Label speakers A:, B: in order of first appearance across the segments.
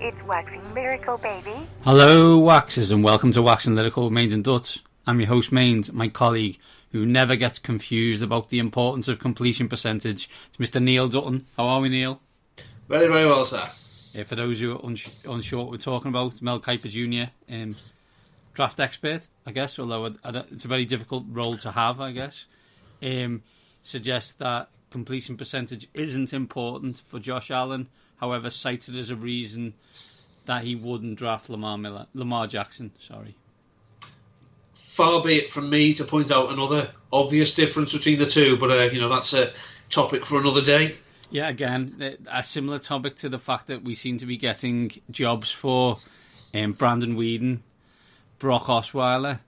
A: It's Waxing Lyrical, baby.
B: Hello, Waxers, and welcome to Waxing Lyrical with Mains and Duts. I'm your host, Mains, my colleague, who never gets confused about the importance of completion percentage. It's Mr. Neil Dutton. How are we, Neil?
C: Very, very well, sir.
B: For those who are unsure what we're talking about, Mel Kiper Jr., draft expert, I guess, although it's a very difficult role to have, I guess, suggests that completion percentage isn't important for Josh Allen, however, cites it as a reason that he wouldn't draft Lamar Jackson.
C: Far be it from me to point out another obvious difference between the two, but that's a topic for another day.
B: Yeah, again, a similar topic to the fact that we seem to be getting jobs for Brandon Weeden, Brock Osweiler,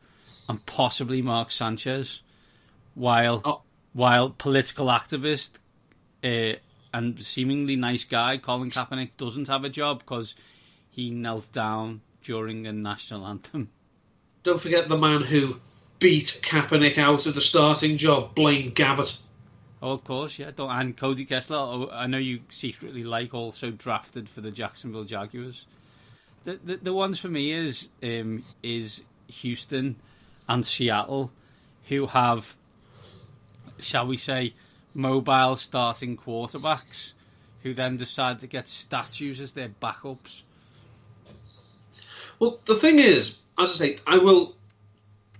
B: and possibly Mark Sanchez, while political activist and seemingly nice guy Colin Kaepernick doesn't have a job because he knelt down during a national anthem.
C: Don't forget the man who beat Kaepernick out of the starting job, Blaine Gabbert.
B: Oh, of course, yeah. And Cody Kessler, I know you secretly like, also drafted for the Jacksonville Jaguars. The ones for me is Houston and Seattle, who have, shall we say, mobile starting quarterbacks, who then decide to get statues as their backups. Well,
C: the thing is, as I say, I will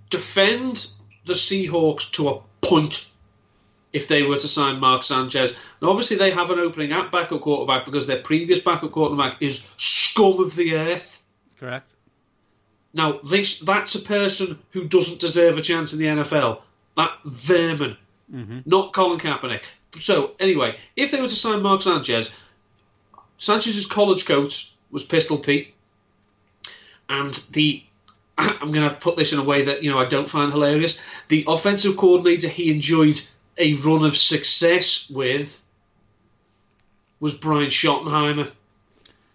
C: defend the Seahawks to a point if they were to sign Mark Sanchez. And obviously they have an opening at backup quarterback because their previous backup quarterback is scum of the earth.
B: Correct.
C: Now, that's a person who doesn't deserve a chance in the NFL. That vermin. Mm-hmm. Not Colin Kaepernick. So, anyway, if they were to sign Mark Sanchez, Sanchez's college coach was Pistol Pete. And I'm going to put this in a way that, I don't find hilarious. The offensive coordinator he enjoyed a run of success with was Brian Schottenheimer. And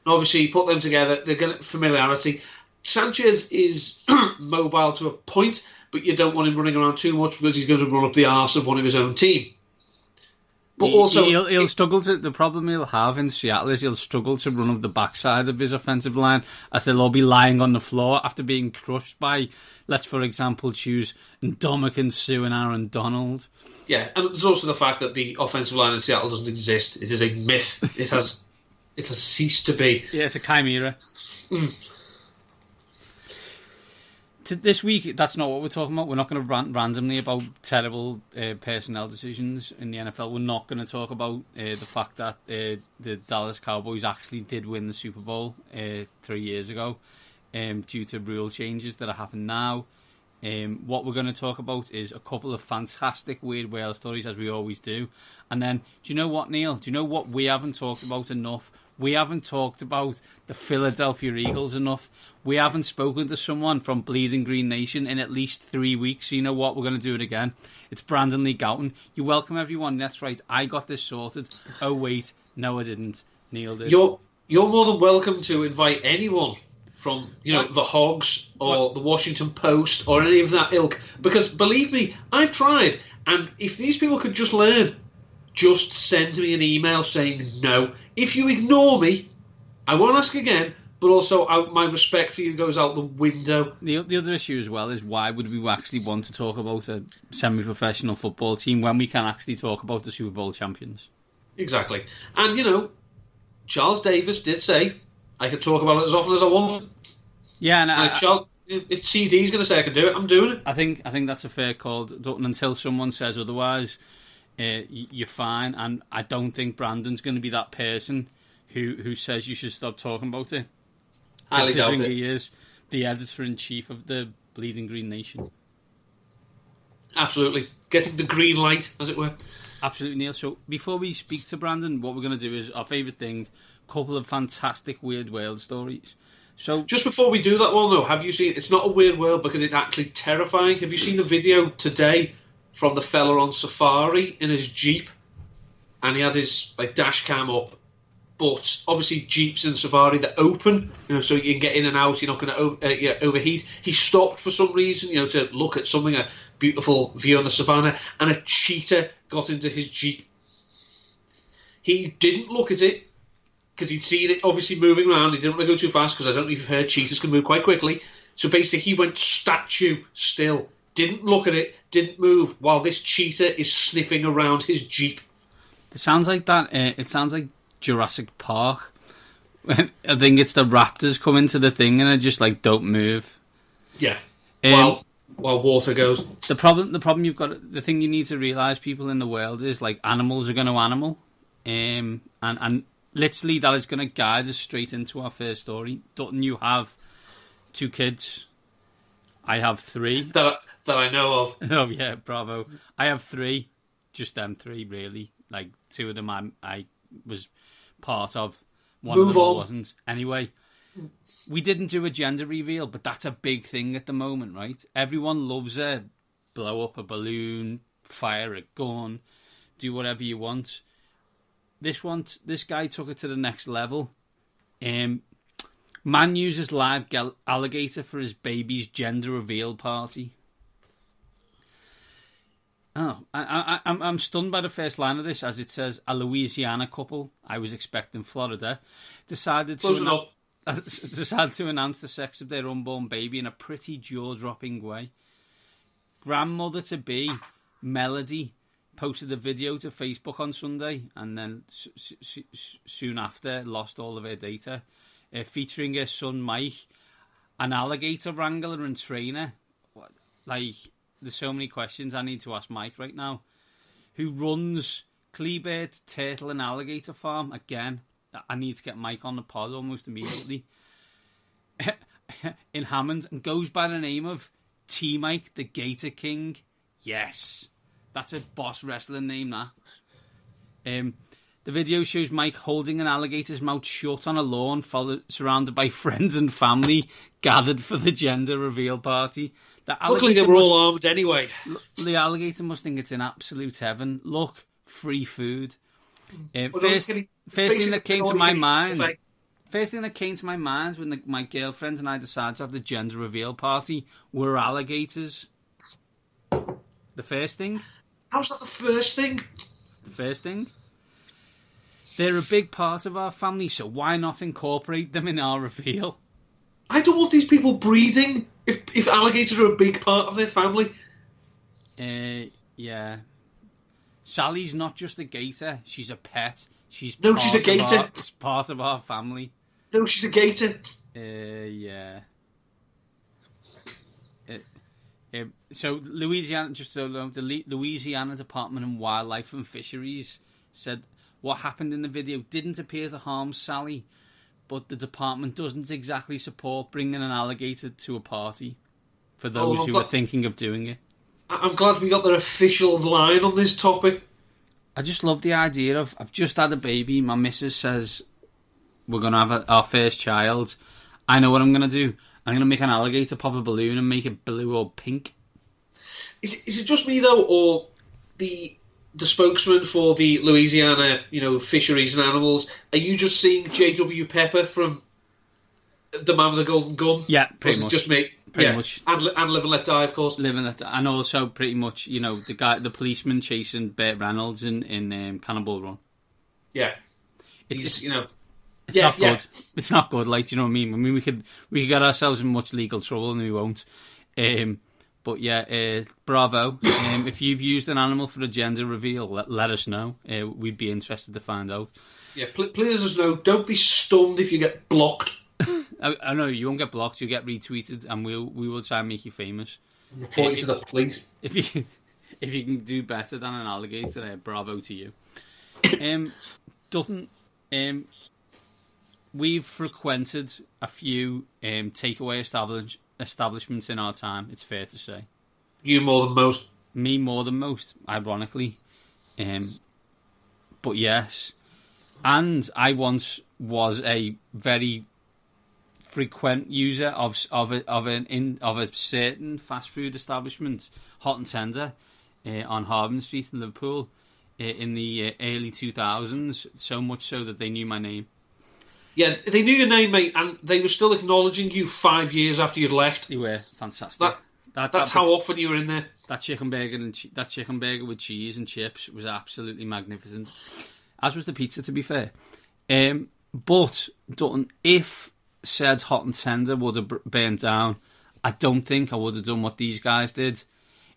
C: obviously, you put them together, they're getting familiarity. Sanchez is mobile to a point, but you don't want him running around too much because he's going to run up the arse of one of his own team. But also,
B: he'll struggle to. The problem he'll have in Seattle is he'll struggle to run up the backside of his offensive line, as they'll all be lying on the floor after being crushed by, let's for example choose Ndamukong Suh and Aaron Donald.
C: Yeah, and there's also the fact that the offensive line in Seattle doesn't exist. It is a myth. It has ceased to be.
B: Yeah, it's a chimera. This week, that's not what we're talking about. We're not going to rant randomly about terrible personnel decisions in the NFL. We're not going to talk about the fact that the Dallas Cowboys actually did win the Super Bowl 3 years ago due to rule changes that are happening now. What we're going to talk about is a couple of fantastic Weird Whale stories, as we always do. And then, do you know what, Neil? Do you know what we haven't talked about enough? We haven't talked about the Philadelphia Eagles enough. We haven't spoken to someone from Bleeding Green Nation in at least 3 weeks. So you know what? We're going to do it again. It's Brandon Lee Gowton. You're welcome, everyone. That's right. I got this sorted. Oh, wait. No, I didn't. Neil did.
C: You're more than welcome to invite anyone from, the Hogs or the Washington Post or any of that ilk. Because, believe me, I've tried. And if these people could just learn, just send me an email saying no. If you ignore me, I won't ask again, but also my respect for you goes out the window.
B: The other issue as well is, why would we actually want to talk about a semi-professional football team when we can actually talk about the Super Bowl champions?
C: Exactly. And, Charles Davis did say I could talk about it as often as I want.
B: Yeah, and
C: if CD's going to say I can do it, I'm doing it.
B: I think that's a fair call, Dutton, until someone says otherwise. You're fine, and I don't think Brandon's going to be that person who says you should stop talking about it. Considering he is the editor-in-chief of the Bleeding Green Nation.
C: Absolutely. Getting the green light, as it were.
B: Absolutely, Neil. So before we speak to Brandon, what we're going to do is our favourite thing, a couple of fantastic Weird World stories. So
C: just before we do that one, though, have you seen... It's not a weird world because it's actually terrifying. Have you seen the video today from the fella on safari in his Jeep? And he had his dash cam up. But obviously Jeeps and safari, they're open, so you can get in and out. You're not going to overheat. He stopped for some reason, to look at something, a beautiful view on the savannah, and a cheetah got into his Jeep. He didn't look at it. because he'd seen it obviously moving around. He didn't want to go too fast because I don't know if you've heard cheetahs can move quite quickly. So basically, he went statue still, didn't look at it, didn't move, while this cheetah is sniffing around his Jeep.
B: It sounds like that. It sounds like Jurassic Park. I think it's the raptors come into the thing and they're just like, don't move.
C: Yeah. While water goes.
B: The problem you've got, the thing you need to realise, people in the world, is like animals are going to animal, and literally that is going to guide us straight into our first story. Dutton, you have 2 kids. I have 3
C: that I know of.
B: Oh yeah, bravo. I have 3, just them 3 really. Like 2 of them I was part of. One
C: Move
B: of them
C: on.
B: I wasn't. Anyway. We didn't do a gender reveal, but that's a big thing at the moment, right? Everyone loves a blow up a balloon, fire a gun, do whatever you want. This guy took it to the next level. Man uses live alligator for his baby's gender reveal party. Oh, I'm stunned by the first line of this, as it says, a Louisiana couple, I was expecting Florida, decided to announce the sex of their unborn baby in a pretty jaw-dropping way. Grandmother-to-be, Melody, posted a video to Facebook on Sunday and then soon after lost all of her data, featuring her son Mike, an alligator wrangler and trainer. Like, there's so many questions I need to ask Mike right now. Who runs Cleabird Turtle and Alligator Farm? Again, I need to get Mike on the pod almost immediately. In Hammond, and goes by the name of T-Mike, the Gator King. Yes, that's a boss wrestling name, that. The video shows Mike holding an alligator's mouth shut on a lawn, surrounded by friends and family gathered for the gender reveal party.
C: Luckily, they were all armed anyway.
B: The alligator must think it's in absolute heaven. Look, free food. First thing that came to my mind. First thing that came to my mind when my girlfriend and I decided to have the gender reveal party were alligators. The first thing.
C: How's that the first thing?
B: The first thing. They're a big part of our family, so why not incorporate them in our reveal?
C: I don't want these people breeding if alligators are a big part of their family.
B: Yeah. Sally's not just a gator, she's a pet. She's
C: a gator.
B: It's part of our family.
C: No, she's a gator.
B: Yeah. So Louisiana, the Louisiana Department of Wildlife and Fisheries said what happened in the video didn't appear to harm Sally, but the department doesn't exactly support bringing an alligator to a party for those who are thinking of doing it.
C: I'm glad we got their official line on this topic.
B: I just love the idea of, I've just had a baby, my missus says we're going to have our first child. I know what I'm going to do. I'm going to make an alligator pop a balloon and make it blue or pink.
C: Is it just me, though, or the spokesman for the Louisiana, fisheries and animals, are you just seeing J.W. Pepper from The Man with the Golden Gun?
B: Yeah, pretty much.
C: Just me?
B: Pretty much.
C: And Live and Let Die, of course.
B: Live and Let Die. And also, pretty much, the policeman chasing Burt Reynolds in Cannonball Run.
C: Yeah.
B: It's
C: not
B: good. It's not good, like, do you know what I mean? I mean, we could get ourselves in much legal trouble and we won't. But yeah, bravo. If you've used an animal for a gender reveal, let us know. We'd be interested to find out. Yeah,
C: please let us know. Don't be stunned if you get blocked.
B: I know you won't get blocked. You'll get retweeted, and we will try and make you famous.
C: Report you to the police.
B: If you can do better than an alligator, bravo to you. Dutton, we've frequented a few takeaway establishments in our time. It's fair to say.
C: You more than most.
B: Me more than most, ironically. But yes, and I once was a very frequent user of a certain fast food establishment, Hot and Tender, on Harbin Street in Liverpool, in the early 2000s. So much so that they knew my name.
C: Yeah, they knew your name, mate, and they were still acknowledging you 5 years after you'd left.
B: They were fantastic.
C: That's how often you were in there.
B: That chicken burger with cheese and chips was absolutely magnificent. As was the pizza, to be fair. But if said hot and tender would have burnt down, I don't think I would have done what these guys did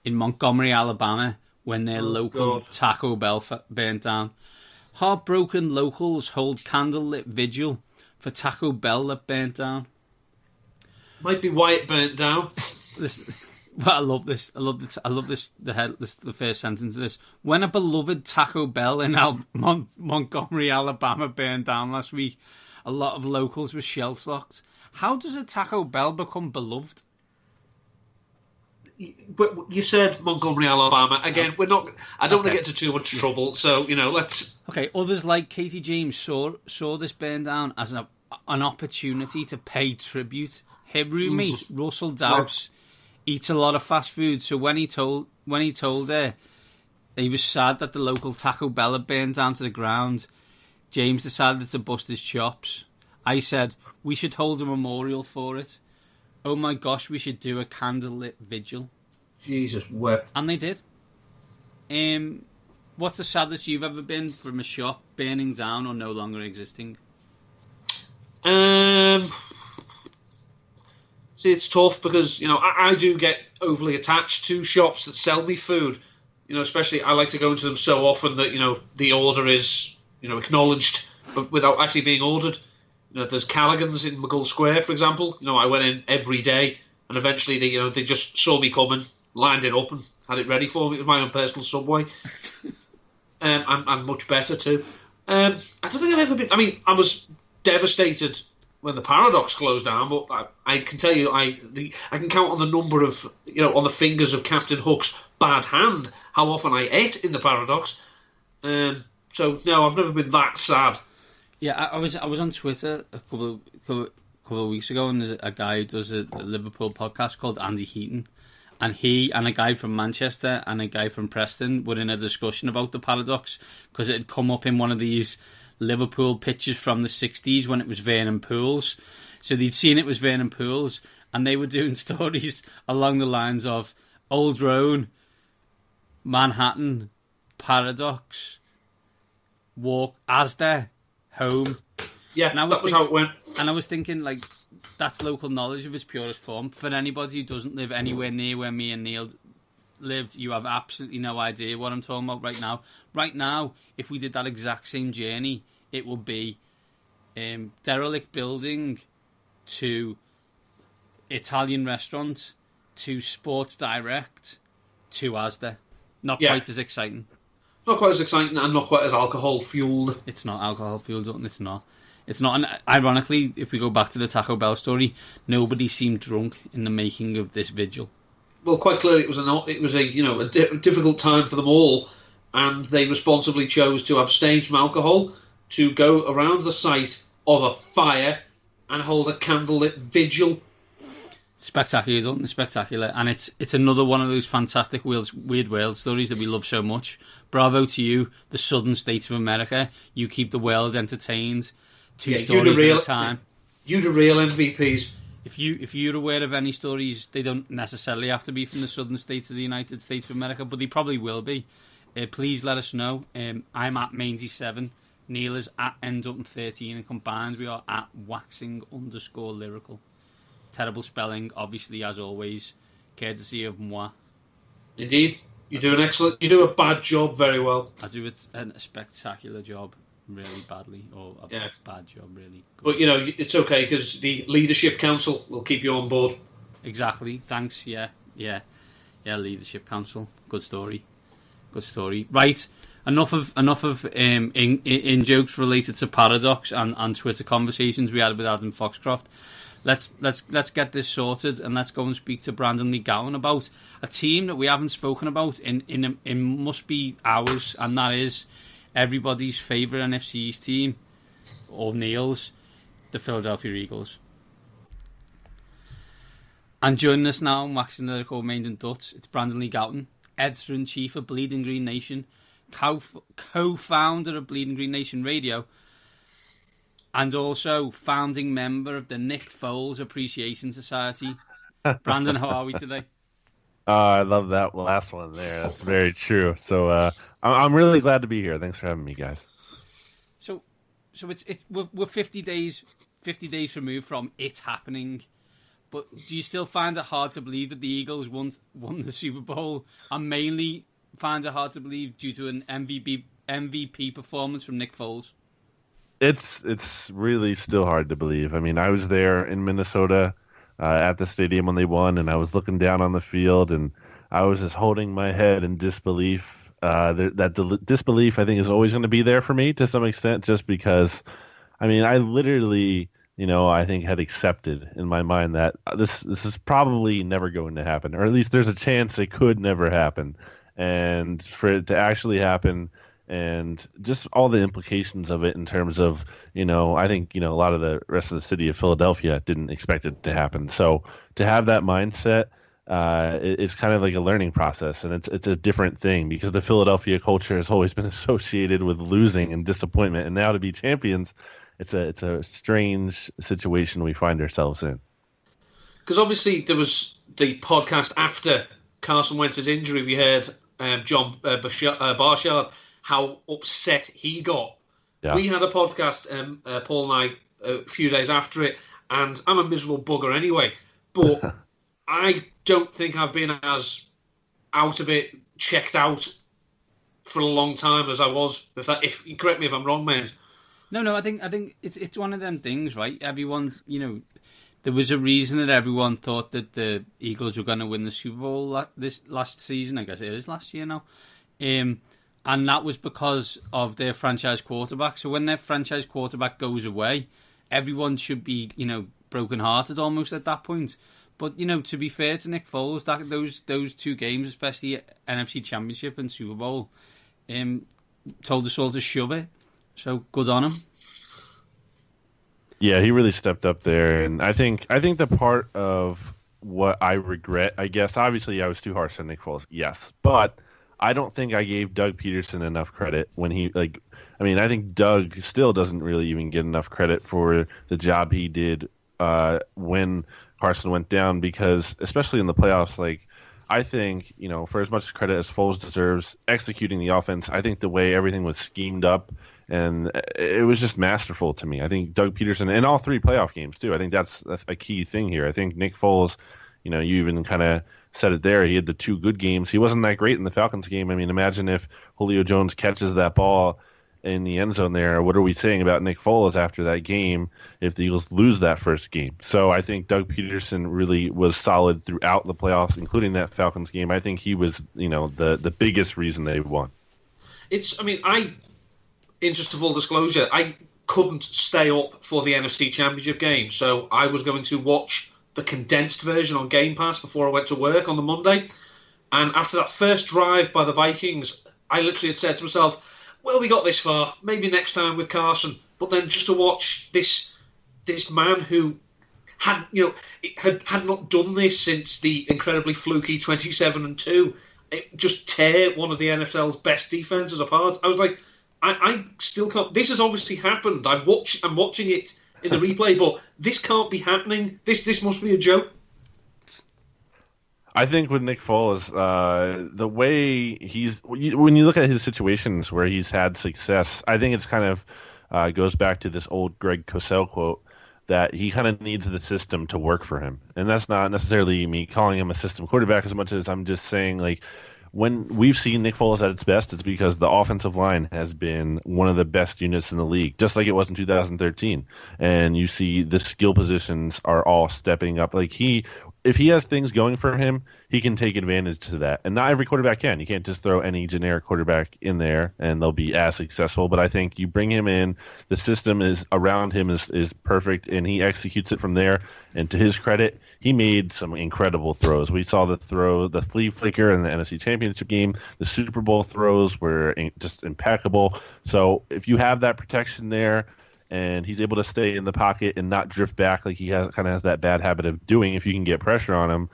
B: in Montgomery, Alabama, when their local Taco Bell burnt down. Heartbroken locals hold candlelit vigil for Taco Bell that burnt down.
C: Might be why it burnt down.
B: I love this. I love this. The first sentence of this. When a beloved Taco Bell in Montgomery, Alabama, burned down last week, a lot of locals were shell-shocked. How does a Taco Bell become beloved?
C: But you said Montgomery, Alabama. Again, we're not. I don't want to get into too much trouble. So let's.
B: Okay. Others like Katie James saw this burn down as an opportunity to pay tribute. Her roommate Russell Dowse eats a lot of fast food, so when he told her he was sad that the local Taco Bell had burned down to the ground, James decided to bust his chops. I said, we should hold a memorial for it. Oh my gosh, we should do a candlelit vigil.
C: Jesus wept.
B: And they did. What's the saddest you've ever been from a shop burning down or no longer existing?
C: See, it's tough because, I do get overly attached to shops that sell me food. Especially I like to go into them so often that, the order is, acknowledged, but without actually being ordered. There's Callaghan's in McGull Square, for example. I went in every day, and eventually they just saw me coming, lined it up, and had it ready for me. It was my own personal Subway, and much better too. I don't think I've ever been. I mean, I was devastated when the Paradox closed down, but I can tell you, I can count on the number of on the fingers of Captain Hook's bad hand how often I ate in the Paradox. So no, I've never been that sad.
B: Yeah, I was on Twitter a couple of weeks ago, and there's a guy who does a Liverpool podcast called Andy Heaton, and he and a guy from Manchester and a guy from Preston were in a discussion about the Paradox because it had come up in one of these Liverpool pictures from the 60s when it was Vernon Pools. So they'd seen it was Vernon Pools, and they were doing stories along the lines of Old Roan, Manhattan, Paradox, Walk, Asda, Home.
C: Yeah, that was how it went.
B: And I was thinking, like, that's local knowledge of its purest form. For anybody who doesn't live anywhere near where me and Neil lived, you have absolutely no idea what I'm talking about right now. Right now, if we did that exact same journey, it would be derelict building to Italian restaurant to Sports Direct to Asda. Not quite as exciting.
C: Not quite as exciting and not quite as alcohol-fueled.
B: It's not alcohol-fueled, it's not. It's not. And ironically, if we go back to the Taco Bell story, nobody seemed drunk in the making of this vigil.
C: Well, quite clearly it was a difficult time for them all, and they responsibly chose to abstain from alcohol, to go around the site of a fire and hold a candlelit vigil.
B: Spectacular, don't it? Spectacular. And it's another one of those fantastic weird world stories that we love so much. Bravo to you, the southern states of America. You keep the world entertained. Two stories at a time.
C: You're the real MVPs.
B: If you're aware of any stories, they don't necessarily have to be from the southern states of the United States of America, but they probably will be. Please let us know. I'm at Mainsy7. Neil is at Endupton13, and combined we are at waxing_lyrical. Terrible spelling, obviously, as always. Courtesy of moi.
C: Indeed. You do a bad job very well.
B: I do a spectacular job really badly, or a bad job really good.
C: But, it's okay, because the Leadership Council will keep you on board.
B: Exactly. Thanks. Yeah, Leadership Council. Good story. Right. Enough of in jokes related to Paradox and Twitter conversations we had with Adam Foxcroft. Let's get this sorted, and let's go and speak to Brandon Lee Gowton about a team that we haven't spoken about in must be hours, and that is everybody's favourite NFC East team, or Neil's, the Philadelphia Eagles. And joining us now, waxing lyrical, Main and Dutch, it's Brandon Lee Gowton, editor-in-chief of Bleeding Green Nation, co-founder of Bleeding Green Nation Radio, and also founding member of the Nick Foles Appreciation Society. Brandon, how are we today?
D: I love that last one there. That's very true. So I'm really glad to be here. Thanks for having me, guys.
B: So So we're 50 days removed from it happening. But do you still find it hard to believe that the Eagles won the Super Bowl, and mainly find it hard to believe due to an MVP performance from Nick Foles?
D: It's really still hard to believe. I mean, I was there in Minnesota at the stadium when they won, and I was looking down on the field, and I was just holding my head in disbelief. Disbelief, I think, is always going to be there for me to some extent, just because, I mean, I literally, I think had accepted in my mind that this is probably never going to happen, or at least there's a chance it could never happen. And for it to actually happen, and just all the implications of it in terms of, I think, a lot of the rest of the city of Philadelphia didn't expect it to happen. So to have that mindset is kind of like a learning process, and it's a different thing because the Philadelphia culture has always been associated with losing and disappointment, and now to be champions, it's a strange situation we find ourselves in.
C: Because obviously there was the podcast after Carson Wentz's injury. We heard John Barshard, how upset he got. Yeah. We had a podcast, Paul and I, a few days after it, and I'm a miserable bugger anyway, but I don't think I've been as out of it, checked out for a long time as I was. If you correct me if I'm wrong, mate.
B: No, I think it's one of them things, right? Everyone's, there was a reason that everyone thought that the Eagles were going to win the Super Bowl this last season. I guess it is last year now. And that was because of their franchise quarterback. So when their franchise quarterback goes away, everyone should be, brokenhearted almost at that point. But, to be fair to Nick Foles, those two games, especially NFC Championship and Super Bowl, told us all to shove it. So good on him.
D: Yeah, he really stepped up there, and I think the part of what I regret, I guess, obviously I was too harsh on Nick Foles, yes, but I don't think I gave Doug Peterson enough credit when I think Doug still doesn't really even get enough credit for the job he did when Carson went down, because especially in the playoffs, I think, for as much credit as Foles deserves executing the offense, I think the way everything was schemed up, and it was just masterful to me. I think Doug Peterson, in all three playoff games too, I think that's a key thing here. I think Nick Foles, you even kind of said it there. He had the two good games. He wasn't that great in the Falcons game. I mean, imagine if Julio Jones catches that ball in the end zone there. What are we saying about Nick Foles after that game if the Eagles lose that first game? So I think Doug Peterson really was solid throughout the playoffs, including that Falcons game. I think he was, the biggest reason they won.
C: In just full disclosure, I couldn't stay up for the NFC Championship game, so I was going to watch the condensed version on Game Pass before I went to work on the Monday. And after that first drive by the Vikings, I literally had said to myself, well, we got this far, maybe next time with Carson. But then just to watch this man who had not done this since the incredibly fluky 27-2, just tear one of the NFL's best defenses apart. I was like, I still can't. This has obviously happened. I'm watching it in the replay, but this can't be happening. This must be a joke.
D: I think with Nick Foles, the way when you look at his situations where he's had success, I think it's kind of goes back to this old Greg Cosell quote that he kind of needs the system to work for him. And that's not necessarily me calling him a system quarterback as much as I'm just saying, when we've seen Nick Foles at its best, it's because the offensive line has been one of the best units in the league, just like it was in 2013. And you see the skill positions are all stepping up. If he has things going for him, he can take advantage to that. And not every quarterback can. You can't just throw any generic quarterback in there and they'll be as successful. But I think you bring him in, the system is around him is perfect, and he executes it from there. And to his credit, he made some incredible throws. We saw the flea flicker in the NFC Championship game. The Super Bowl throws were just impeccable. So if you have that protection there, and he's able to stay in the pocket and not drift back like he kind of has that bad habit of doing, if you can get pressure on him,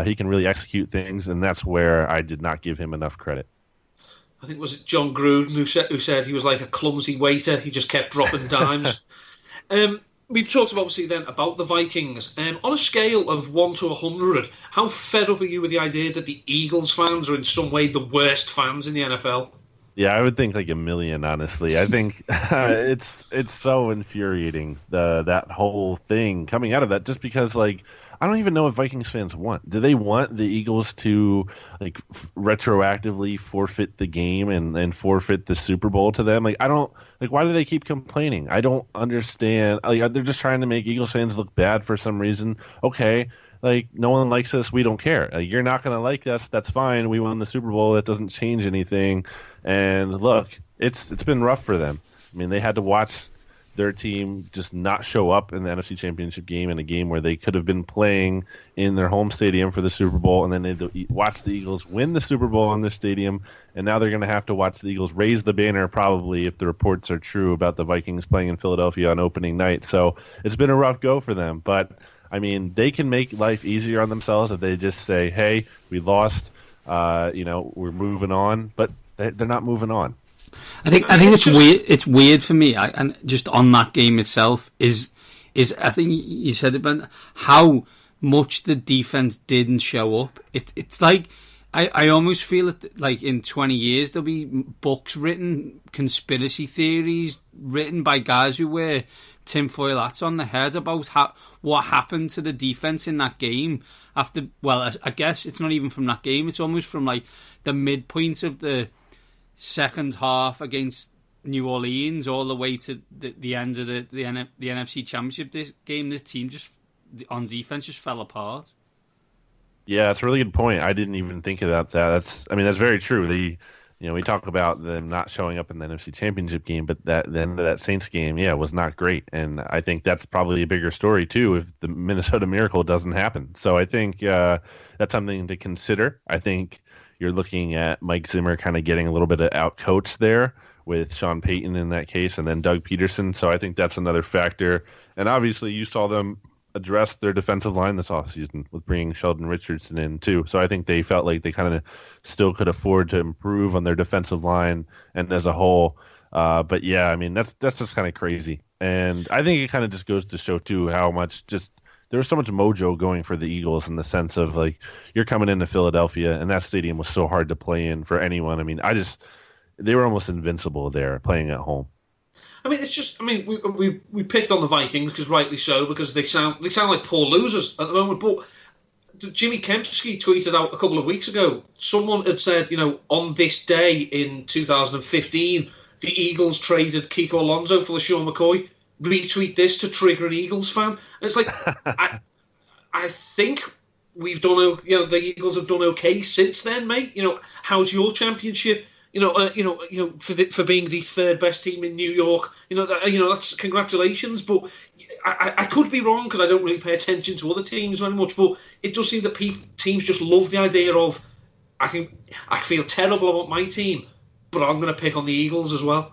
D: he can really execute things, and that's where I did not give him enough credit.
C: I think was it John Gruden who said he was like a clumsy waiter. He just kept dropping dimes. We've talked obviously then about the Vikings. On a scale of 1 to 100, how fed up are you with the idea that the Eagles fans are in some way the worst fans in the NFL?
D: Yeah, I would think like a million, honestly. I think it's so infuriating, that whole thing coming out of that, just because like I don't even know what Vikings fans want. Do they want the Eagles to like retroactively forfeit the game and forfeit the Super Bowl to them? Like I don't like why do they keep complaining? I don't understand. Like they're just trying to make Eagles fans look bad for some reason. Okay, like no one likes us, we don't care. Like, you're not going to like us, that's fine. We won the Super Bowl, that doesn't change anything. And look, it's been rough for them. I mean, they had to watch their team just not show up in the NFC Championship game, in a game where they could have been playing in their home stadium for the Super Bowl, and then they watch the Eagles win the Super Bowl in their stadium, and now they're going to have to watch the Eagles raise the banner, probably, if the reports are true about the Vikings playing in Philadelphia on opening night. So it's been a rough go for them, but I mean, they can make life easier on themselves if they just say, hey, we lost, we're moving on, but they're not moving on.
B: I think it's weird. It's weird for me, and just on that game itself is I think you said it, but how much the defense didn't show up. It's like I almost feel it like in 20 years there'll be books written, conspiracy theories written by guys who wear tinfoil hats on their head about what happened to the defense in that game after. Well, I guess it's not even from that game. It's almost from like the midpoint of the second half against New Orleans all the way to the end of the NFC Championship game. This team just on defense just fell apart.
D: Yeah, that's a really good point. I didn't even think about that. That's very true. We talk about them not showing up in the NFC Championship game, but the end of that Saints game, was not great. And I think that's probably a bigger story too if the Minnesota Miracle doesn't happen. So I think that's something to consider. I think you're looking at Mike Zimmer kind of getting a little bit of out-coached there with Sean Payton in that case, and then Doug Peterson. So I think that's another factor. And obviously you saw them address their defensive line this offseason with bringing Sheldon Richardson in too. So I think they felt like they kind of still could afford to improve on their defensive line and as a whole. But yeah, I mean, that's just kind of crazy. And I think it kind of just goes to show too how much just there was so much mojo going for the Eagles in the sense of like you're coming into Philadelphia and that stadium was so hard to play in for anyone. I mean, they were almost invincible there playing at home.
C: I mean, it's just. I mean, we picked on the Vikings because rightly so, because they sound like poor losers at the moment. But Jimmy Kempski tweeted out a couple of weeks ago. Someone had said, on this day in 2015, the Eagles traded Kiko Alonso for LaShawn McCoy. Retweet this to trigger an Eagles fan. And it's like, I think we've done. The Eagles have done okay since then, mate. How's your championship? For being the third best team in New York, that's congratulations. But I could be wrong because I don't really pay attention to other teams very much. But it does seem that teams just love the idea of I feel terrible about my team, but I'm going to pick on the Eagles as well.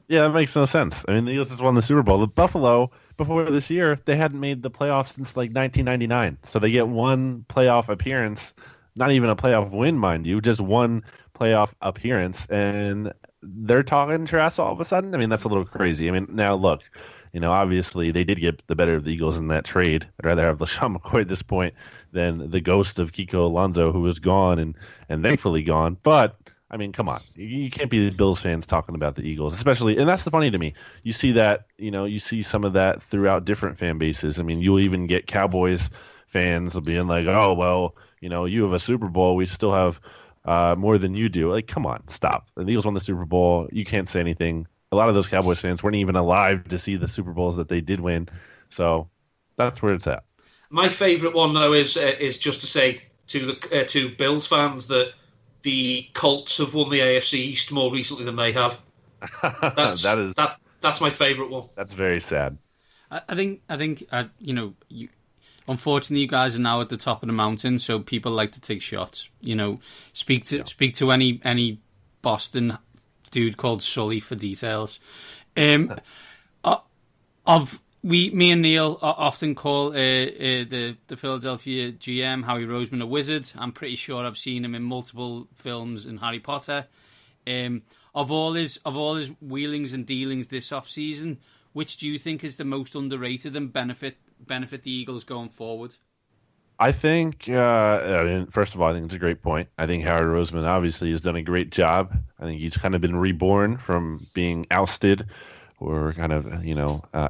D: Yeah, that makes no sense. I mean, the Eagles just won the Super Bowl. The Buffalo, before this year, they hadn't made the playoffs since like 1999. So they get one playoff appearance, not even a playoff win, mind you, just one playoff appearance, and they're talking trash all of a sudden. I mean, that's a little crazy. I mean, now look, obviously they did get the better of the Eagles in that trade. I'd rather have LaShawn McCoy at this point than the ghost of Kiko Alonso, who was gone and thankfully gone. But I mean, come on, you can't be the Bills fans talking about the Eagles, especially, and that's the funny to me. You see that, you see some of that throughout different fan bases. I mean, you'll even get Cowboys fans being like, oh well, you have a Super Bowl, we still have more than you do. Like, come on, stop. The Eagles won the Super Bowl. You can't say anything. A lot of those Cowboys fans weren't even alive to see the Super Bowls that they did win. So that's where it's at.
C: My favourite one, though, is just to say to Bills fans that the Colts have won the AFC East more recently than they have. That's my favourite one.
D: That's very sad.
B: I think unfortunately, you guys are now at the top of the mountain, so people like to take shots. Speak to any Boston dude called Sully for details. Me and Neil often call the Philadelphia GM Howie Roseman a wizard. I'm pretty sure I've seen him in multiple films in Harry Potter. Of all his wheelings and dealings this off season, which do you think is the most underrated and benefit the Eagles going forward?
D: I think, first of all, I think it's a great point. I think Howard Roseman obviously has done a great job. I think he's kind of been reborn from being ousted or kind of,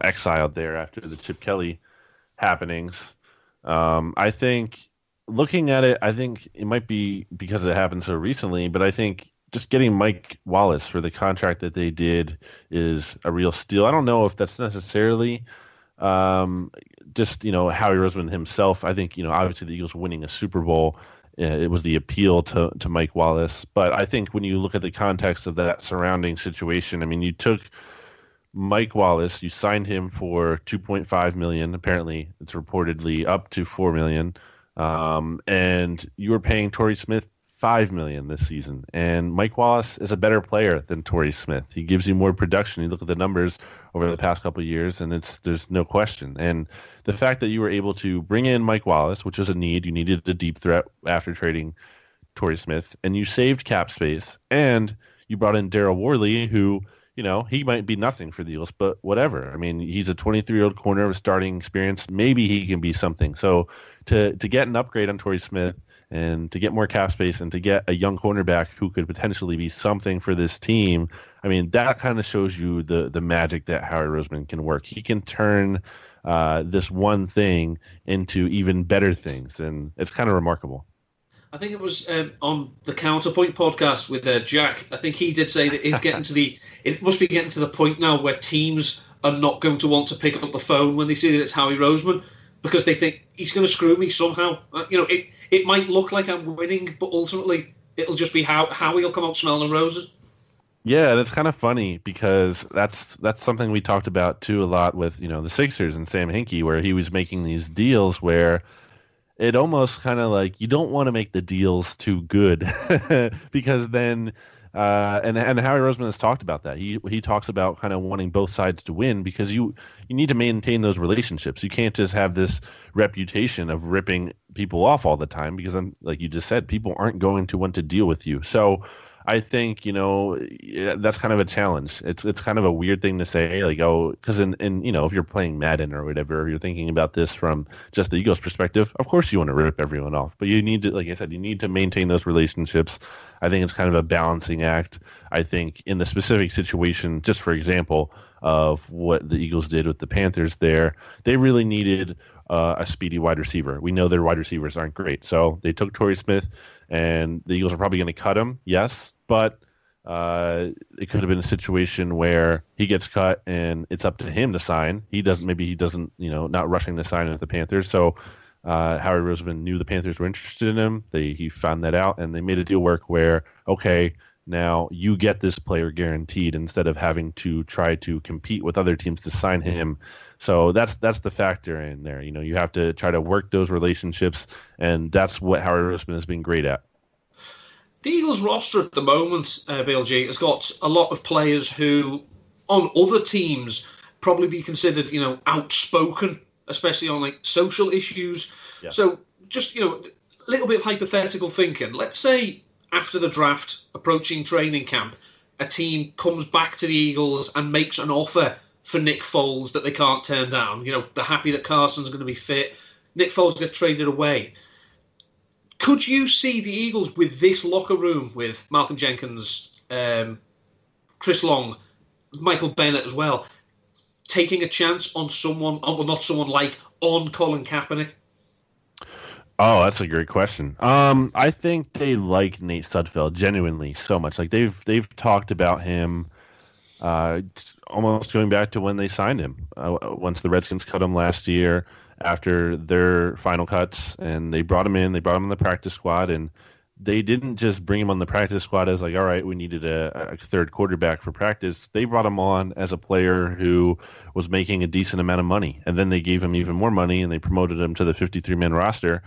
D: exiled there after the Chip Kelly happenings. I think looking at it, I think it might be because it happened so recently, but I think just getting Mike Wallace for the contract that they did is a real steal. I don't know if that's necessarily just, Howie Roseman himself. I think, obviously the Eagles winning a Super Bowl, it was the appeal to Mike Wallace. But I think when you look at the context of that surrounding situation, I mean, you took Mike Wallace, you signed him for $2.5 million. Apparently, it's reportedly up to $4 million. And you were paying Torrey Smith $5 million this season. And Mike Wallace is a better player than Torrey Smith. He gives you more production. You look at the numbers over the past couple of years, and there's no question. And the fact that you were able to bring in Mike Wallace, which was a need, you needed a deep threat after trading Torrey Smith, and you saved cap space, and you brought in Daryl Worley, who, he might be nothing for the Eagles, but whatever. I mean, he's a 23-year-old corner with starting experience. Maybe he can be something. So to get an upgrade on Torrey Smith and to get more cap space and to get a young cornerback who could potentially be something for this team, I mean, that kind of shows you the magic that Howard Roseman can work. He can turn this one thing into even better things, and it's kind of remarkable.
C: I think it was on the Counterpoint podcast with Jack. I think he did say that it must be getting to the point now where teams are not going to want to pick up the phone when they see that it's Howie Roseman, because they think he's going to screw me somehow. It might look like I'm winning, but ultimately it'll just be how he'll come out smelling roses.
D: Yeah, and it's kind of funny because that's something we talked about too a lot with the Sixers and Sam Hinkie, where he was making these deals where it almost kind of like you don't want to make the deals too good because then and Howie Roseman has talked about that. He talks about kind of wanting both sides to win because you need to maintain those relationships. You can't just have this reputation of ripping people off all the time because, like you just said, people aren't going to want to deal with you. So I think that's kind of a challenge. It's kind of a weird thing to say, like, because if you're playing Madden or whatever, you're thinking about this from just the Eagles' perspective. Of course, you want to rip everyone off, but you need to, like I said, you need to maintain those relationships. I think it's kind of a balancing act. I think in the specific situation, just for example, of what the Eagles did with the Panthers there, they really needed a speedy wide receiver. We know their wide receivers aren't great. So they took Torrey Smith, and the Eagles are probably going to cut him, yes, but it could have been a situation where he gets cut and it's up to him to sign. He doesn't, not rushing to sign with the Panthers. So Howard Roseman knew the Panthers were interested in him. He found that out, and they made a deal work where, okay, now you get this player guaranteed instead of having to try to compete with other teams to sign him. So that's the factor in there. You have to try to work those relationships, and that's what Howard Roseman has been great at.
C: The Eagles roster at the moment, BLG, has got a lot of players who, on other teams, probably be considered, outspoken, especially on like social issues. Yeah. So just, a little bit of hypothetical thinking. Let's say after the draft, approaching training camp, a team comes back to the Eagles and makes an offer for Nick Foles that they can't turn down. They're happy that Carson's going to be fit. Nick Foles gets traded away. Could you see the Eagles with this locker room, with Malcolm Jenkins, Chris Long, Michael Bennett as well, taking a chance on someone, not someone like, on Colin Kaepernick?
D: Oh, that's a great question. I think they like Nate Sudfeld genuinely so much. Like they've talked about him almost going back to when they signed him. Once the Redskins cut him last year after their final cuts, and they brought him in. They brought him on the practice squad, and they didn't just bring him on the practice squad as like, all right, we needed a third quarterback for practice. They brought him on as a player who was making a decent amount of money, and then they gave him even more money, and they promoted him to the 53-man roster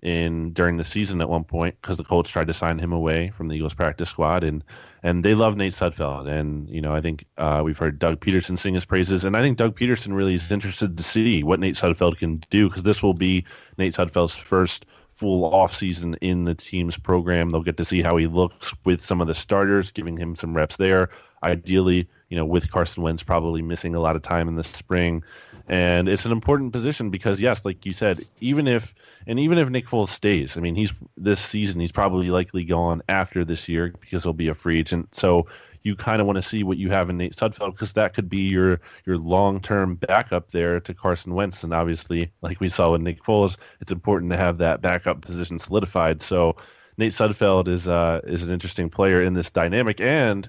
D: during the season at one point because the Colts tried to sign him away from the Eagles practice squad, and they love Nate Sudfeld, and I think we've heard Doug Peterson sing his praises, and I think Doug Peterson really is interested to see what Nate Sudfeld can do because this will be Nate Sudfeld's first full off season in the team's program. They'll get to see how he looks with some of the starters, giving him some reps there. Ideally, with Carson Wentz probably missing a lot of time in the spring. And it's an important position because, yes, like you said, even if Nick Foles stays, I mean, this season he's probably likely gone after this year because he'll be a free agent. So you kind of want to see what you have in Nate Sudfeld because that could be your long-term backup there to Carson Wentz. And obviously, like we saw with Nick Foles, it's important to have that backup position solidified. So Nate Sudfeld is an interesting player in this dynamic. And,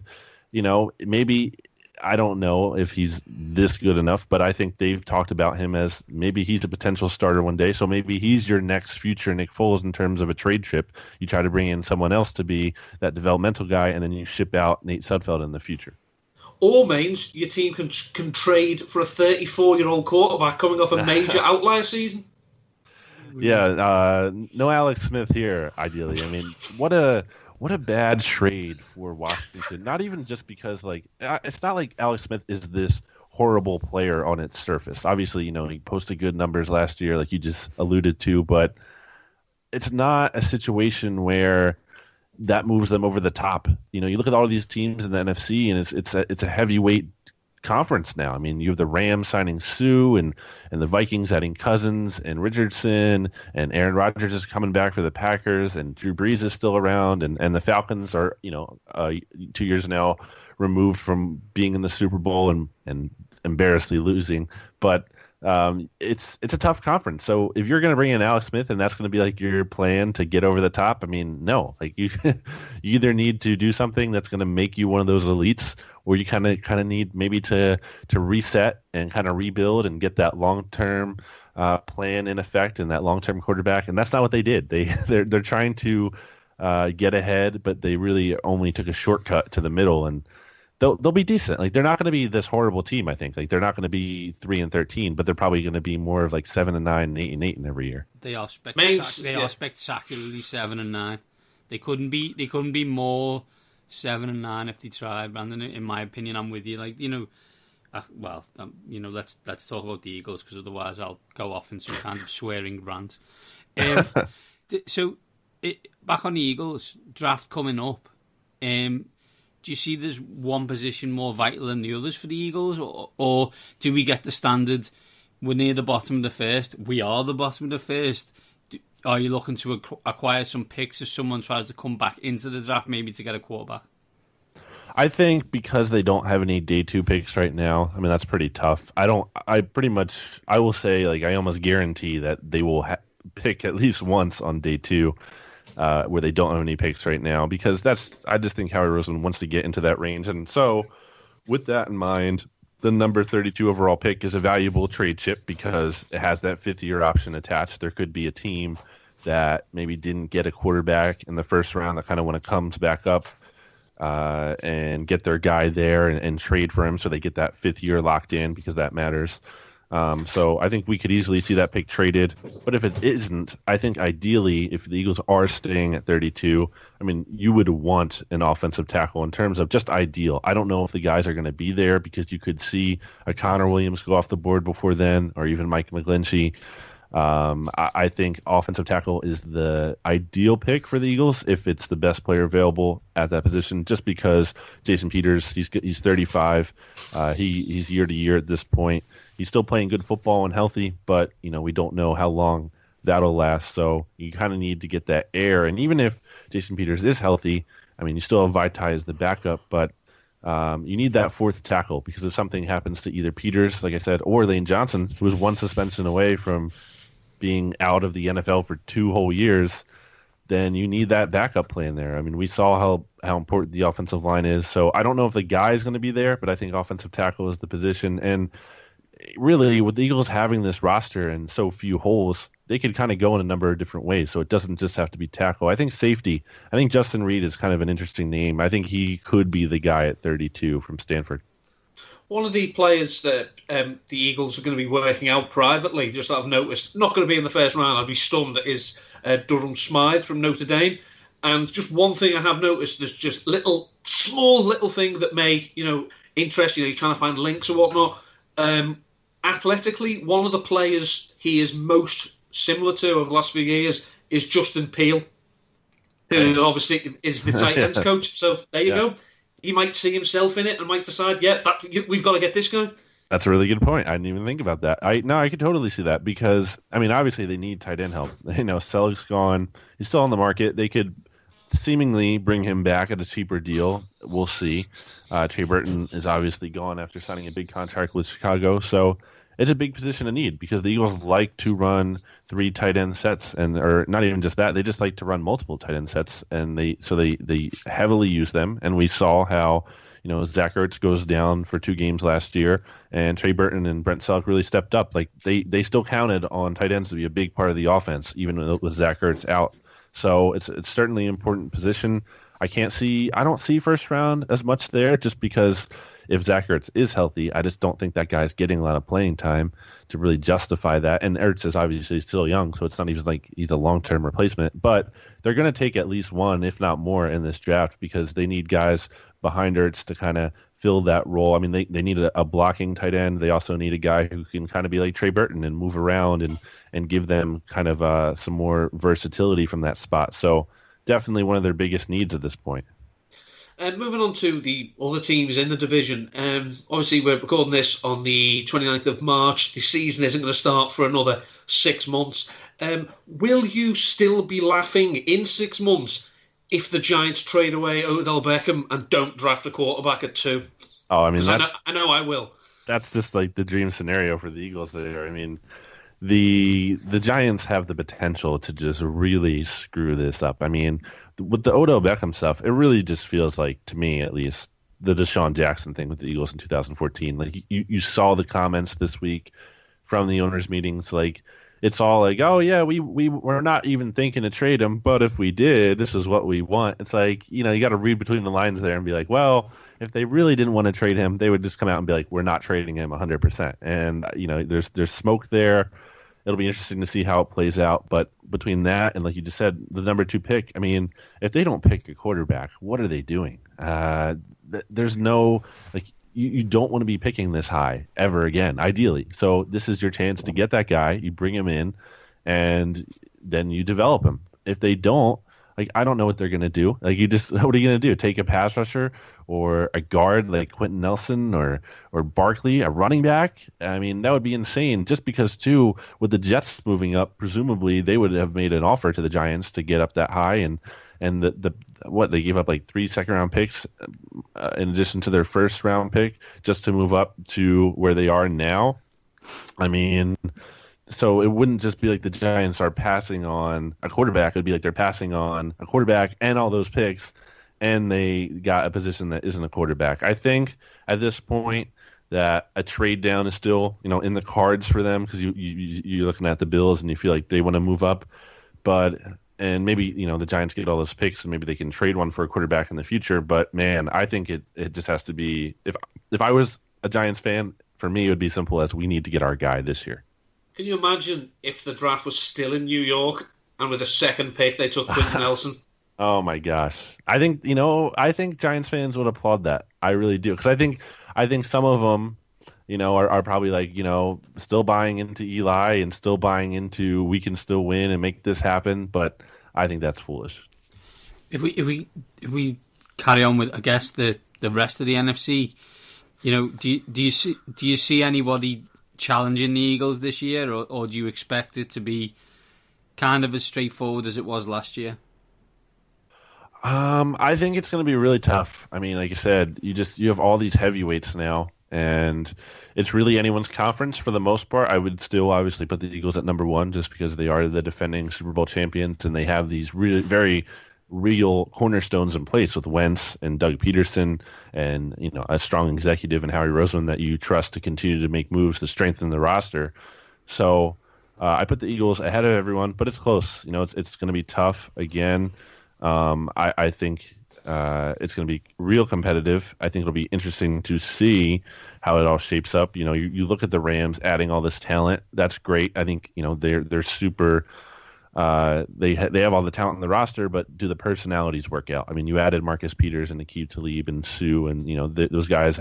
D: maybe – I don't know if he's this good enough, but I think they've talked about him as maybe he's a potential starter one day. So maybe he's your next future Nick Foles in terms of a trade chip. You try to bring in someone else to be that developmental guy, and then you ship out Nate Sudfeld in the future.
C: Or means your team can trade for a 34-year-old quarterback coming off a major outlier season.
D: Yeah, no Alex Smith here, ideally. I mean, what a bad trade for Washington. Not even just because, it's not like Alex Smith is this horrible player on its surface. Obviously, he posted good numbers last year, like you just alluded to, but it's not a situation where that moves them over the top. You look at all of these teams in the NFC, and it's a heavyweight conference now. I mean, you have the Rams signing Sue and the Vikings adding Cousins and Richardson, and Aaron Rodgers is coming back for the Packers, and Drew Brees is still around, and the Falcons are 2 years now removed from being in the Super Bowl and embarrassingly losing. But it's a tough conference. So if you're going to bring in Alex Smith and that's going to be like your plan to get over the top, I mean, no. Like you either need to do something that's going to make you one of those elites, or you kind of need maybe to reset and kind of rebuild and get that long-term plan in effect and that long-term quarterback. And that's not what they did. They're trying to get ahead, but they really only took a shortcut to the middle, and they'll be decent. Like, they're not going to be this horrible team, I think. Like, they're not going to be 3-13, but they're probably going to be more of like 7-9 and 8-8 in every year.
B: They are spectacularly 7-9. They couldn't be more 7-9 if they tried, Brandon. In my opinion, I'm with you. Like, let's talk about the Eagles, because otherwise I'll go off in some kind of swearing rant. Back on the Eagles draft coming up. Do you see there's one position more vital than the others for the Eagles, or do we get the standard? We're near the bottom of the first. We are the bottom of the first. Are you looking to acquire some picks if someone tries to come back into the draft, maybe to get a quarterback?
D: I think because they don't have any day 2 picks right now, I mean, that's pretty tough. I will say, like, I almost guarantee that they will pick at least once on day 2, where they don't have any picks right now, because I just think Howie Roseman wants to get into that range. And so with that in mind, the number 32 overall pick is a valuable trade chip because it has that 5th-year option attached. There could be a team that maybe didn't get a quarterback in the first round that kind of want to come back up and get their guy there and trade for him, so they get that 5th year locked in, because that matters. So I think we could easily see that pick traded. But if it isn't, I think ideally, if the Eagles are staying at 32, I mean, you would want an offensive tackle in terms of just ideal. I don't know if the guys are going to be there, because you could see a Connor Williams go off the board before then, or even Mike McGlinchey. I think offensive tackle is the ideal pick for the Eagles if it's the best player available at that position, just because Jason Peters, he's 35. He's year to year at this point. He's still playing good football and healthy, but we don't know how long that'll last. So you kind of need to get that air. And even if Jason Peters is healthy, I mean, you still have Vaitai as the backup, but you need that 4th tackle, because if something happens to either Peters, like I said, or Lane Johnson, who was one suspension away from being out of the NFL for 2 whole years, then you need that backup plan there. I mean, we saw how important the offensive line is. So I don't know if the guy is going to be there, but I think offensive tackle is the position. And really, with the Eagles having this roster and so few holes, they could kind of go in a number of different ways. So it doesn't just have to be tackle. I think safety. I think Justin Reed is kind of an interesting name. I think he could be the guy at 32 from Stanford.
C: One of the players that the Eagles are going to be working out privately, just that I've noticed, not going to be in the first round, I'd be stunned, is Durham Smythe from Notre Dame. And just one thing I have noticed, there's just small little thing that may, interest you. You're trying to find links or whatnot. Athletically, one of the players he is most similar to over the last few years is Justin Peele, who obviously is the tight ends coach. So there you go. he might see himself in it and might decide, we've got to get this guy.
D: That's a really good point. I didn't even think about that. I could totally see that because, I mean, obviously they need tight end help. Selleck's gone. He's still on the market. They could seemingly bring him back at a cheaper deal. We'll see. Trey Burton is obviously gone after signing a big contract with Chicago. So it's a big position of need because the Eagles like to run 3 tight end sets, or not even just that. They just like to run multiple tight end sets, and they heavily use them. And we saw how Zach Ertz goes down for 2 games last year, and Trey Burton and Brent Selleck really stepped up. Like they still counted on tight ends to be a big part of the offense, even with Zach Ertz out. So it's certainly an important position. I don't see first round as much there, just because if Zach Ertz is healthy, I just don't think that guy's getting a lot of playing time to really justify that. And Ertz is obviously still young, so it's not even like he's a long-term replacement. But they're going to take at least one, if not more, in this draft because they need guys behind Ertz to kind of fill that role. I mean, they need a blocking tight end. They also need a guy who can kind of be like Trey Burton and move around and give them kind of some more versatility from that spot. So definitely one of their biggest needs at this point.
C: And moving on to the other teams in the division, obviously we're recording this on the 29th of March. The season isn't going to start for another 6 months. Will you still be laughing in 6 months if the Giants trade away Odell Beckham and don't draft a quarterback at 2?
D: Oh, I mean,
C: I know I will. That's
D: just like the dream scenario for the Eagles there. I mean, the Giants have the potential to just really screw this up. I mean, with the Odell Beckham stuff, it really just feels like, to me at least, the Deshaun Jackson thing with the Eagles in 2014. Like you saw the comments this week from the owners' meetings. Like it's all like, oh yeah, we're not even thinking to trade him, but if we did, this is what we want. It's like, you got to read between the lines there and be like, well, if they really didn't want to trade him, they would just come out and be like, we're not trading him 100%. And there's smoke there. It'll be interesting to see how it plays out. But between that and, like you just said, the number 2 pick, I mean, if they don't pick a quarterback, what are they doing? There's no, like, you don't want to be picking this high ever again, ideally. So this is your chance to get that guy. You bring him in, and then you develop him. If they don't, like, I don't know what they're going to do. Like, what are you going to do? Take a pass rusher or a guard like Quentin Nelson or Barkley, a running back? I mean, that would be insane just because, too, with the Jets moving up, presumably they would have made an offer to the Giants to get up that high. And they gave up like 3 second-round picks in addition to their first-round pick just to move up to where they are now. I mean, so it wouldn't just be like the Giants are passing on a quarterback. It would be like they're passing on a quarterback and all those picks, and they got a position that isn't a quarterback. I think at this point that a trade down is still, in the cards for them because you're looking at the Bills and you feel like they want to move up. And maybe, the Giants get all those picks and maybe they can trade one for a quarterback in the future. But, man, I think it just has to be – if I was a Giants fan, for me it would be simple as we need to get our guy this year.
C: Can you imagine if the draft was still in New York and with a second pick they took Quentin Nelson?
D: Oh, my gosh. I think Giants fans would applaud that. I really do. Because I think some of them, are probably like, still buying into Eli and still buying into we can still win and make this happen. But I think that's foolish.
B: If we carry on with, I guess, the rest of the NFC, do you see anybody challenging the Eagles this year, or do you expect it to be kind of as straightforward as it was last year?
D: I think it's going to be really tough. I mean, like you said, you have all these heavyweights now, and it's really anyone's conference for the most part. I would still obviously put the Eagles at number 1 just because they are the defending Super Bowl champions, and they have these really very real cornerstones in place with Wentz and Doug Peterson and a strong executive in Howie Roseman that you trust to continue to make moves to strengthen the roster. So I put the Eagles ahead of everyone, but it's close. It's going to be tough again. I think it's going to be real competitive. I think it'll be interesting to see how it all shapes up. You look at the Rams adding all this talent. That's great. I think they're super. They have all the talent in the roster, but do the personalities work out? I mean, you added Marcus Peters and Aqib Talib and Sue, and those guys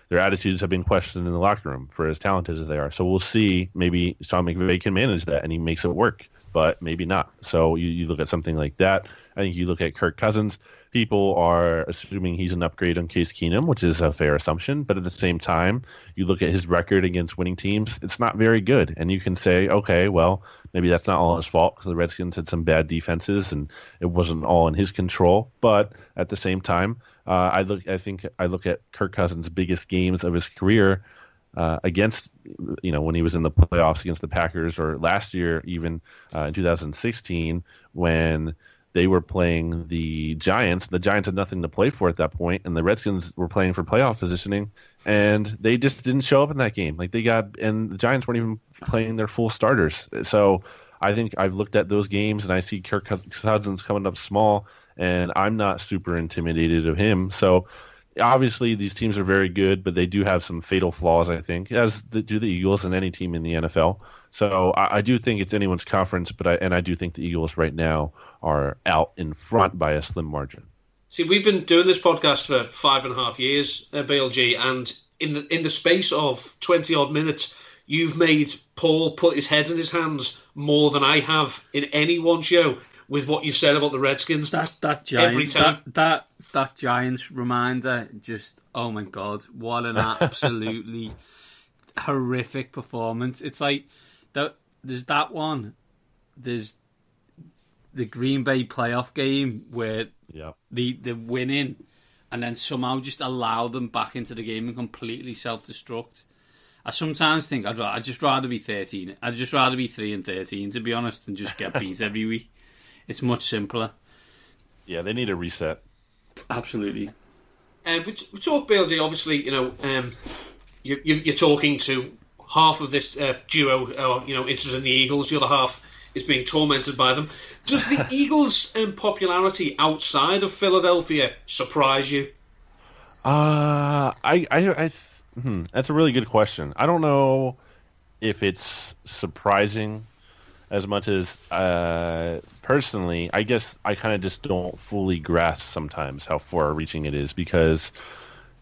D: their attitudes have been questioned in the locker room for as talented as they are. So we'll see. Maybe Sean McVay can manage that and he makes it work. but maybe not. So you look at something like that. I think you look at Kirk Cousins. People are assuming he's an upgrade on Case Keenum, which is a fair assumption. But at the same time, you look at his record against winning teams, it's not very good. And you can say, okay, well, maybe that's not all his fault because the Redskins had some bad defenses and it wasn't all in his control. But at the same time, I look at Kirk Cousins' biggest games of his career against, when he was in the playoffs against the Packers, or last year even in 2016 when they were playing the Giants. The Giants had nothing to play for at that point, and the Redskins were playing for playoff positioning, and they just didn't show up in that game. And the Giants weren't even playing their full starters. So I think I've looked at those games, and I see Kirk Cousins coming up small, and I'm not super intimidated of him. So obviously these teams are very good, but they do have some fatal flaws, I think, as do the Eagles and any team in the NFL. So I do think it's anyone's conference, but I do think the Eagles right now are out in front by a slim margin.
C: See, we've been doing this podcast for 5.5 years, BLG, and in the space of 20 odd minutes, you've made Paul put his head in his hands more than I have in any one show with what you've said about the Redskins.
B: That Giants,
C: every time.
B: That Giants reminder, just, oh my God, what an absolutely horrific performance. It's like, there's that one, there's the Green Bay playoff game where they're winning and then somehow just allow them back into the game and completely self-destruct. I sometimes think I'd just rather be 13. I'd just rather be 3-13, to be honest, and just get beat every week. It's much simpler.
D: Yeah, they need a reset.
B: Absolutely.
C: We talk, BLG, obviously, you're talking to half of this duo, interested in the Eagles. The other half is being tormented by them. Does the Eagles' popularity outside of Philadelphia surprise you?
D: That's a really good question. I don't know if it's surprising as much as personally, I guess I kind of just don't fully grasp sometimes how far-reaching it is because,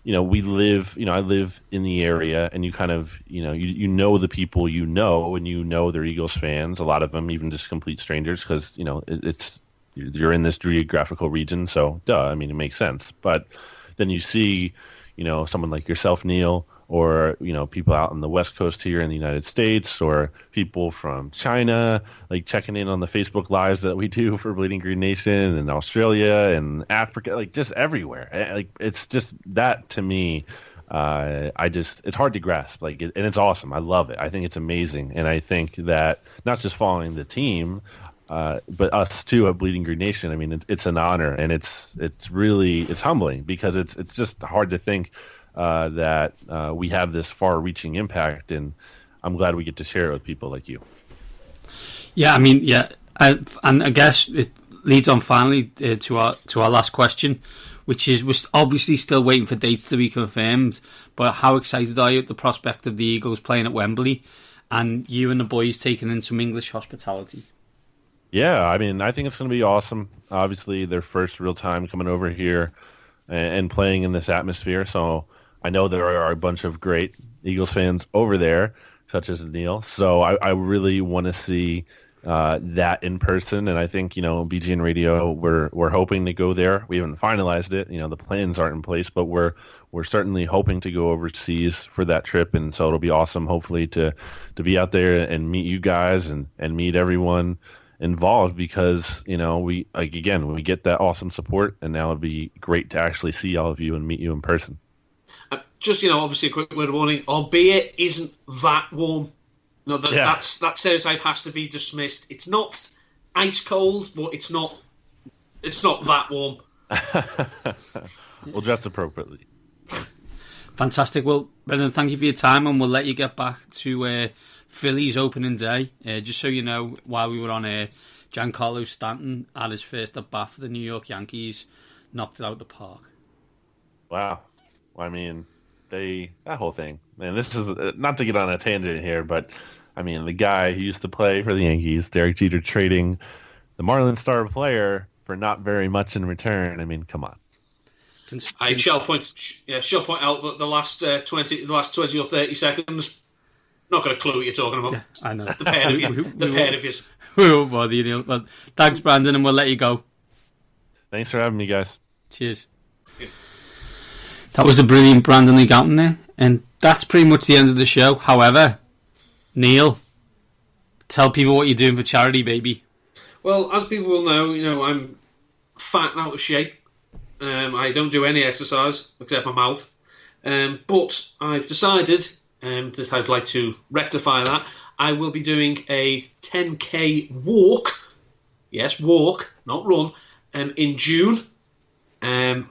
D: I live in the area, and you kind of, you know the people and they're Eagles fans. A lot of them even just complete strangers because, you're in this geographical region, so it makes sense. But then you see, someone like yourself, Neil, or people out on the West Coast here in the United States, or people from China, like checking in on the Facebook lives that we do for Bleeding Green Nation, and Australia and Africa, like just everywhere. Like it's just that to me, it's hard to grasp. And it's awesome. I love it. I think it's amazing, and I think that not just following the team, but us too at Bleeding Green Nation. It's an honor, and it's humbling because it's just hard to think that we have this far-reaching impact, and I'm glad we get to share it with people like you.
B: Yeah, and I guess it leads on finally to our last question, which is, we're obviously still waiting for dates to be confirmed, but how excited are you at the prospect of the Eagles playing at Wembley, and you and the boys taking in some English hospitality?
D: Yeah, I think it's going to be awesome. Obviously, their first real time coming over here and playing in this atmosphere, so I know there are a bunch of great Eagles fans over there, such as Neil. So I really want to see that in person. And I think, BGN Radio, we're hoping to go there. We haven't finalized it. The plans aren't in place, but we're certainly hoping to go overseas for that trip. And so it'll be awesome, hopefully, to be out there and meet you guys and meet everyone involved because, we get that awesome support. And now it'd be great to actually see all of you and meet you in person.
C: Just, obviously a quick word of warning, our beer isn't that warm. That stereotype has to be dismissed. It's not ice cold, but it's not that warm.
D: We'll dress appropriately.
B: Fantastic. Well, Brendan, thank you for your time, and we'll let you get back to Philly's opening day. Just so you know, while we were on air, Giancarlo Stanton had his first at bat for the New York Yankees, knocked it out the park.
D: Wow. That whole thing, man, this is not to get on a tangent here, but the guy who used to play for the Yankees, Derek Jeter, trading the Marlins star player for not very much in return. Come on.
C: I shall point out that the last 20 or 30 seconds, not got a clue what you're talking about.
B: Yeah, I know.
C: The pair of you.
B: We won't bother you, Neil. But thanks, Brandon, and we'll let you go.
D: Thanks for having me, guys.
B: Cheers. That was the brilliant Brandon Lee Gowton there, and that's pretty much the end of the show. However, Neil, tell people what you're doing for charity, baby.
C: Well, as people will know, I'm fat and out of shape. I don't do any exercise except my mouth. But I've decided that I'd like to rectify that. I will be doing a 10k walk. Yes, walk, not run. In June. I'll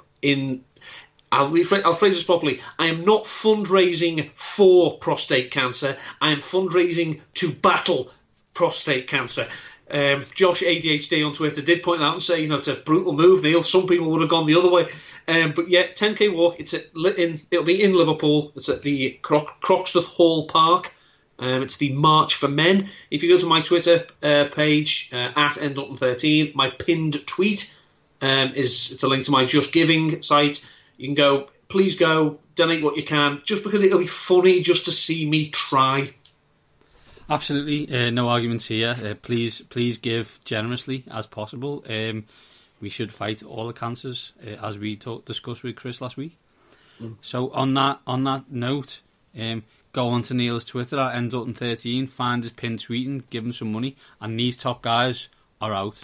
C: phrase this properly. I am not fundraising for prostate cancer. I am fundraising to battle prostate cancer. Josh ADHD on Twitter did point out and say, it's a brutal move, Neil. Some people would have gone the other way. But yeah, 10k walk. It'll be in Liverpool. It's at the Croxteth Hall Park. It's the March for Men. If you go to my Twitter page at @ndutton13, my pinned tweet it's a link to my Just Giving site. You can go, please go, donate what you can, just because it'll be funny just to see me try.
B: Absolutely, no arguments here. Please give generously as possible. We should fight all the cancers, as we discussed with Chris last week. So on that note, go on to Neil's Twitter at @ndutton13, find his pinned tweet and give him some money. And these top guys are out.